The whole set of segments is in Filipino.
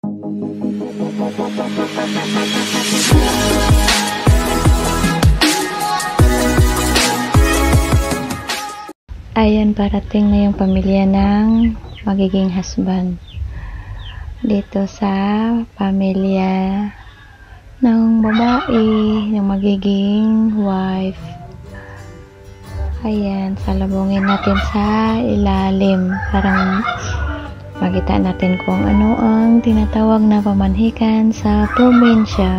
Ayan, parating na yung pamilya ng magiging husband dito sa pamilya ng babae, yung magiging wife. Ayan, salubungin natin sa ilalim para makita natin kung ano ang tinatawag na pamanhikan sa probinsya.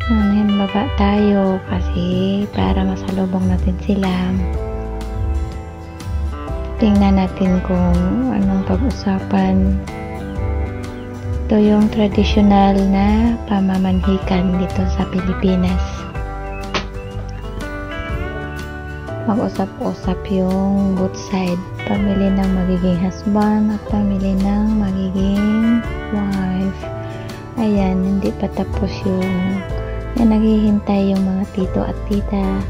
Ayan, baba tayo kasi para masalubong natin sila. Tingnan natin kung anong pag-usapan. Ito yung traditional na pamamanhikan dito sa Pilipinas. Mag-usap-usap yung both side. Pamili ng magiging husband at pamili ng magiging wife. Ayan, hindi pa tapos yung naghihintay yung mga tito at tita.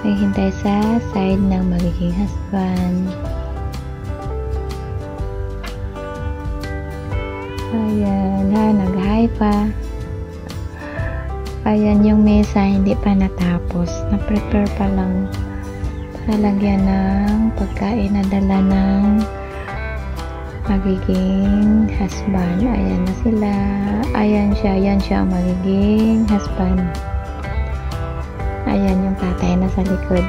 Naghihintay sa side ng magiging husband. Ayan, nag-hi pa. Ayan yung mesa, hindi pa natapos. Na-prepare pa lang para lagyan ng pagkain na dala ng magiging husband. Ayan na sila. Ayan siya ang magiging husband. Ayan yung tatay na sa likod.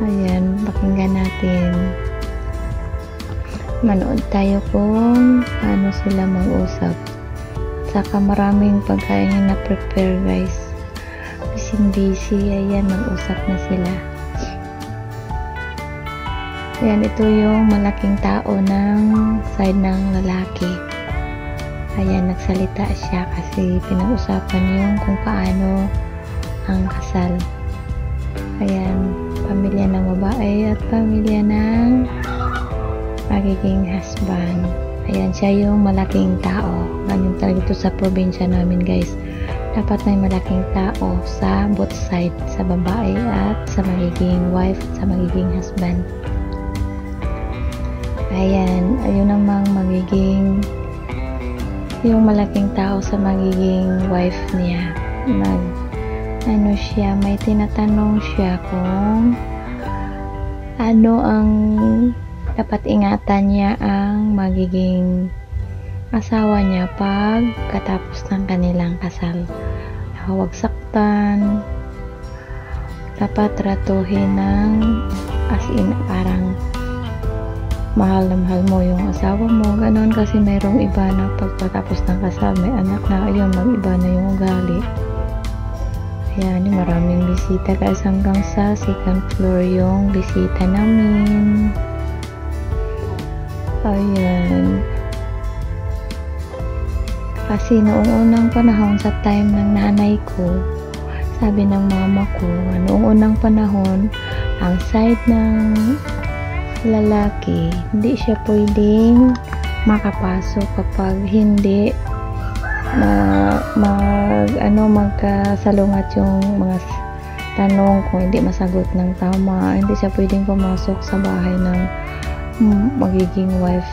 Ayan, pakinggan natin. Manood tayo kung paano sila mag-usap. Saka maraming pagkain yung na-prepare, guys. Busy. Ayan, mag-usap na sila. Ayan, ito yung malaking tao ng side ng lalaki. Ayan, nagsalita siya kasi pinag-usapan yung kung paano ang kasal. Ayan, pamilya ng babae at pamilya ng magiging husband. Ayan, siya yung malaking tao. Ganyan talaga ito sa probinsya namin, guys. Dapat may malaking tao sa both side, sa babae at sa magiging wife at sa magiging husband. Ayan, ayun namang magiging yung malaking tao sa magiging wife niya. May tinatanong siya kung ano ang dapat ingatan niya ang magiging asawa niya pag katapos ng kanilang kasal. Huwag saktan, dapat tratuhin ng as in parang mahal na mahal mo yung asawa mo, ganon. Kasi mayroong iba na pagkatapos ng kasal may anak na, ayun, mag-iba na yung ugali. Ayan, maraming bisita guys, hanggang sa second floor yung bisita namin. Ayan, kasi noong unang panahon sa time ng nanay ko, sabi ng mama ko, noong unang panahon ang side ng lalaki, hindi siya pwedeng makapasok kapag hindi magkasalungat yung mga tanong. Kung hindi masagot ng tama, hindi siya pwedeng pumasok sa bahay ng magiging wife.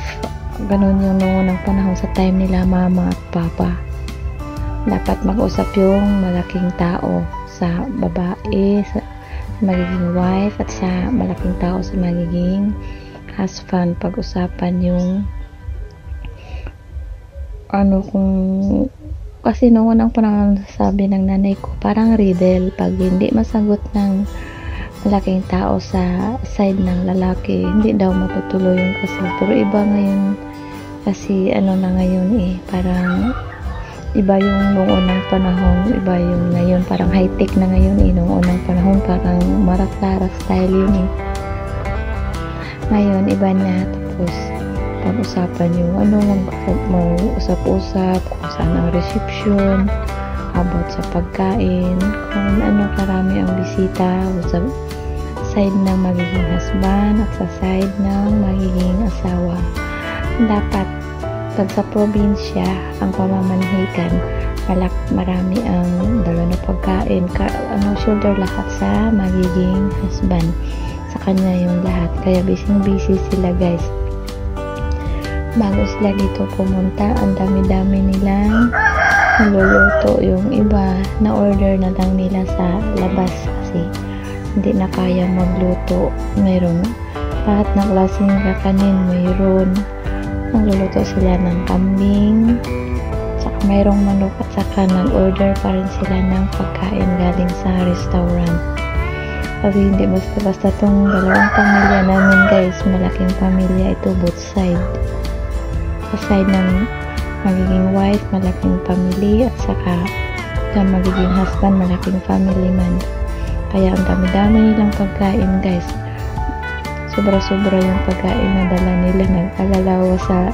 Ganun yung noong unang panahon sa time nila mama at papa. Dapat mag-usap yung malaking tao sa babae, sa magiging wife, at sa malaking tao sa magiging husband. Pag-usapan yung kasi noong unang panahon sabi ng nanay ko, parang riddle, pag hindi masagot ng malaking tao sa side ng lalaki, hindi daw matutuloy yung kasal. Pero iba ngayon kasi na ngayon parang iba yung noong unang panahon, iba yung ngayon, parang high-tech na ngayon noong unang panahon parang marak-tarak style yun ngayon iba na. Tapos pag-usapan yung mag-usap-usap kung saan ang reception, about sa pagkain, kung karami ang bisita sa side ng magiging husband at sa side ng magiging asawa. Dapat pag sa probinsya ang pamamanhikan, marami ang dala na pagkain, shoulder lahat sa magiging husband, sa kanya yung lahat, kaya busy sila guys. bago sila dito pumunta, ang dami-dami nilang niluluto. Yung iba na order na lang nila sa labas kasi hindi na kaya magluto. Mayroon lahat ng klaseng kakanin, mayroon nagluluto sila ng kambing, saka mayroong manok, at saka nag-order pa rin sila ng pagkain galing sa restaurant. Kasi hindi basta-basta tong dalawang pamilya namin guys, malaking pamilya ito, both side. Sa side ng magiging wife, malaking family, at saka sa magiging husband, malaking family man. Kaya ang dami-dami nilang pagkain guys. Sobra-sobra yung pagkain na dala nila, nagkalalawa sa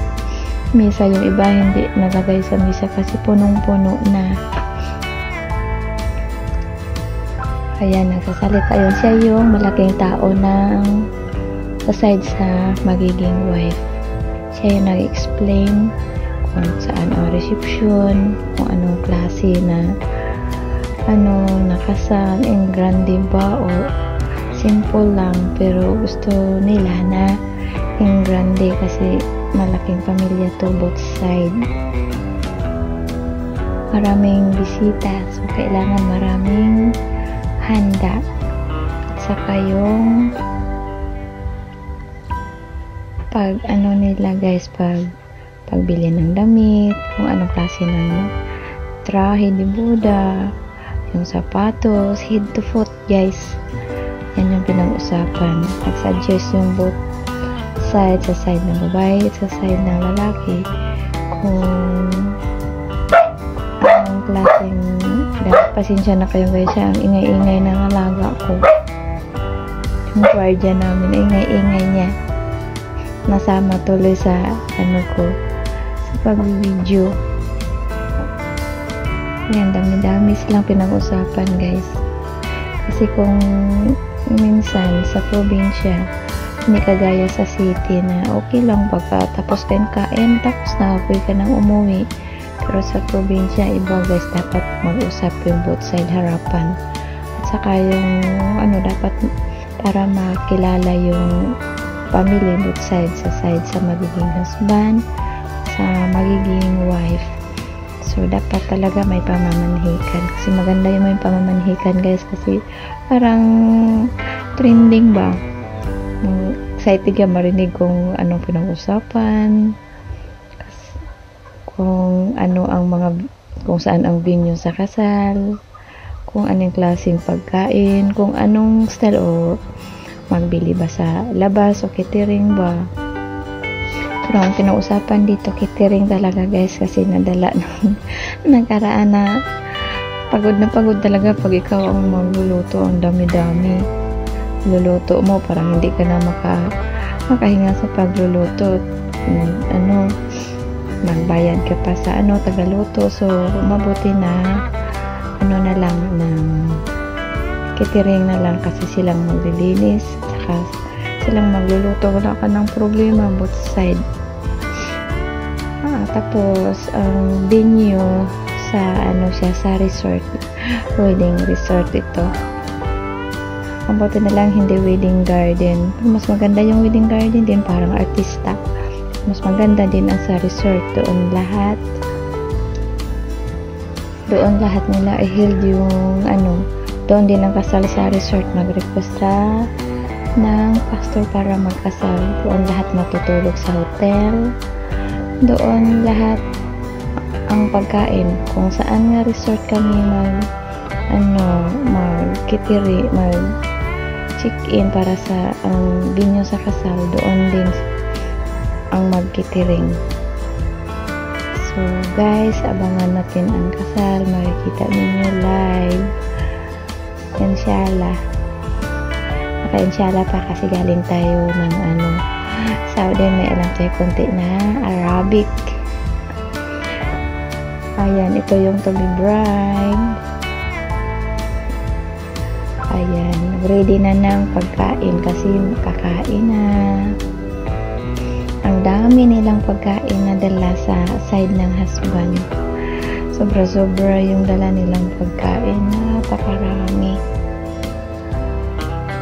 misa. Yung iba hindi nalagay sa misa kasi punong-puno na. Kaya nagsasalita yun. Siya yung malaking tao ng aside sa magiging wife. Siya yung nag-explain kung saan ang reception, kung anong klase na nakasal, in grande ba o simple lang, pero gusto nila na in grande kasi malaking pamilya to, both side. Maraming bisita, so kailangan maraming handa. At saka yung pag nila guys, pagbili ng damit, kung anong klase ng trahe ni Buddha, yung sapatos, head to foot guys. Yan yung pinag-usapan. Nag-suggest yung both side, sa side ng babae at sa side ng lalaki, kung anong klaseng, dahil pasensya na kayo guys, ang ingay-ingay ng alaga ko, yung guardian namin, ingay-ingay niya, nasama tuloy sa ko, sa pag-video. Yan, dami-dami silang pinag-usapan guys. Kasi kung minsan sa probinsya, hindi kagaya sa city na okay lang pagkatapos kain, tapos na okay ka nang umuwi. Pero sa probinsya, iba guys, dapat mag-usap yung both side harapan. At saka yung dapat para makilala yung family both side, sa magiging husband, sa magiging wife. So, dapat talaga may pamamanhikan. Kasi maganda yung may pamamanhikan guys. Kasi parang trending ba? Excited ka marinig kung anong pinag-usapan. Kung kung saan ang venue sa kasal. Kung anong klaseng pagkain. Kung anong style o magbili ba sa labas o catering ba. Pero ang pinag-usapan dito, catering talaga guys, kasi nadala ng nagkaraan na pagod talaga pag ikaw ang magluluto, ang dami-dami luluto mo, parang hindi ka na makahinga sa pagluluto. Magbayad ka pa sa tagaluto, so mabuti na na lang ng catering na lang, kasi silang maglilinis, saka silang magluluto, wala ka ng problema both side. Tapos ang venue sa sa resort, wedding resort ito. Mabuti na lang hindi wedding garden. Mas maganda yung wedding garden din, parang artista. Mas maganda din ang sa resort. Doon lahat nila i-held yung doon din ang kasal sa resort. Mag-request ng pastor para magkasal. Doon lahat matutulog sa hotel. Doon lahat ang pagkain. Kung saan nga resort kami check-in para sa venue sa kasal, doon din ang mag-catering. So guys, abangan natin ang kasal. Makikita ninyo live. Inshallah. Inshallah pa kasi galing tayo ng Saudi, may alam tayo konti na Arabic. Ayan, ito yung to be bride. Ayan, ready na ng pagkain kasi kakain na. Ang dami nilang pagkain na dala sa side ng husband. Sobra-sobra yung dala nilang pagkain. Napakarami.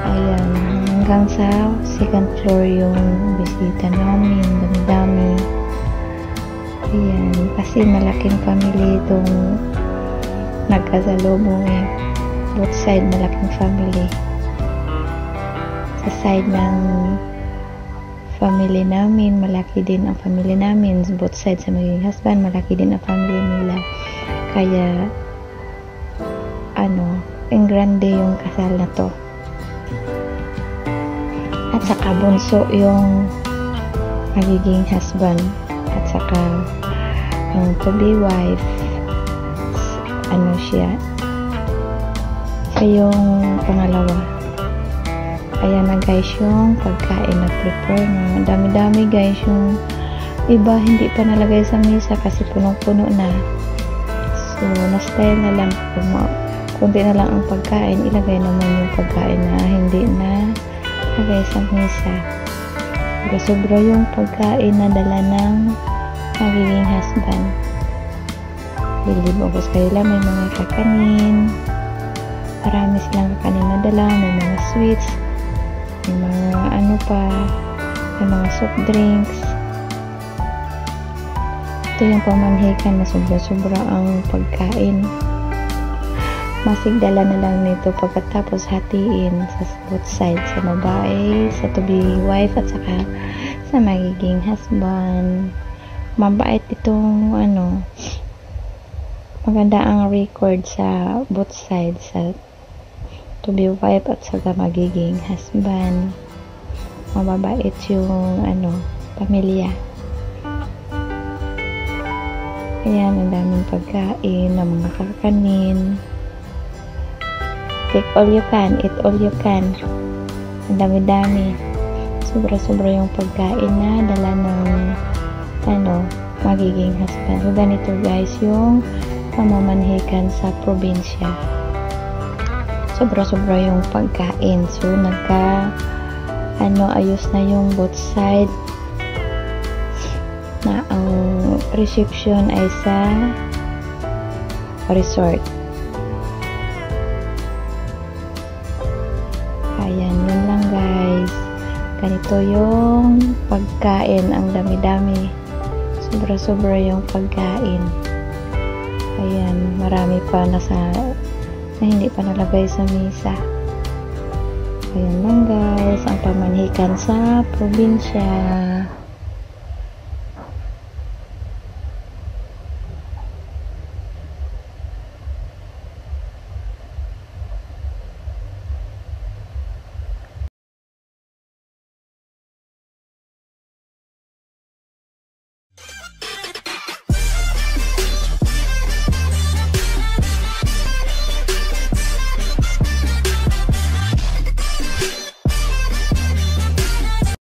Ayan, hanggang sa second floor yung bisita namin. Dami-dami. Kasi malaking family itong nagkasalubong eh. Both side malaking family. Sa side ng family namin, malaki din ang family namin. Both sides sa magiging husband, malaki din ang family nila. Kaya, ang grande yung kasal na to. At saka bunso yung magiging husband. At saka ang to-be wife, siya yung pangalawa. Ayan na guys yung pagkain na prepare na. Dami-dami guys, yung iba hindi pa nalagay sa mesa kasi punong-puno na. So, na-style na lang. Kunti na lang ang pagkain, ilagay naman yung pagkain na hindi na lagay sa mesa. Sobra yung pagkain na dala ng magiging husband. Bilib-ubos kayo lang, may mga kakanin. Marami silang kakanin na dala, may mga sweets, may mga may mga soft drinks. Ito yung pamanhikan na sobra-sobra ang pagkain. Masigdala na lang nito pagkatapos hatiin sa both sides, sa babae, sa to-be wife, at saka sa magiging husband. Mabait itong maganda ang record sa both sides, sa to-be wife at saka magiging husband. Mababait yung pamilya. Ayan, ang daming pagkain ng mga kakanin. Take all you can, eat all you can. Ang dami-dami. Sobra-sobra yung pagkain na dala ng magiging husband. So, ganito guys yung pamamanhikan sa probinsya. Sobra-sobra yung pagkain. So, ayos na yung both side na ang reception ay sa resort. Ayan, yun lang guys. Ganito yung pagkain. Ang dami-dami. Sobra-sobra yung pagkain. Ayan, marami pa na hindi pa nalagay sa mesa. Ayan lang guys, ang pamanhikan sa probinsya.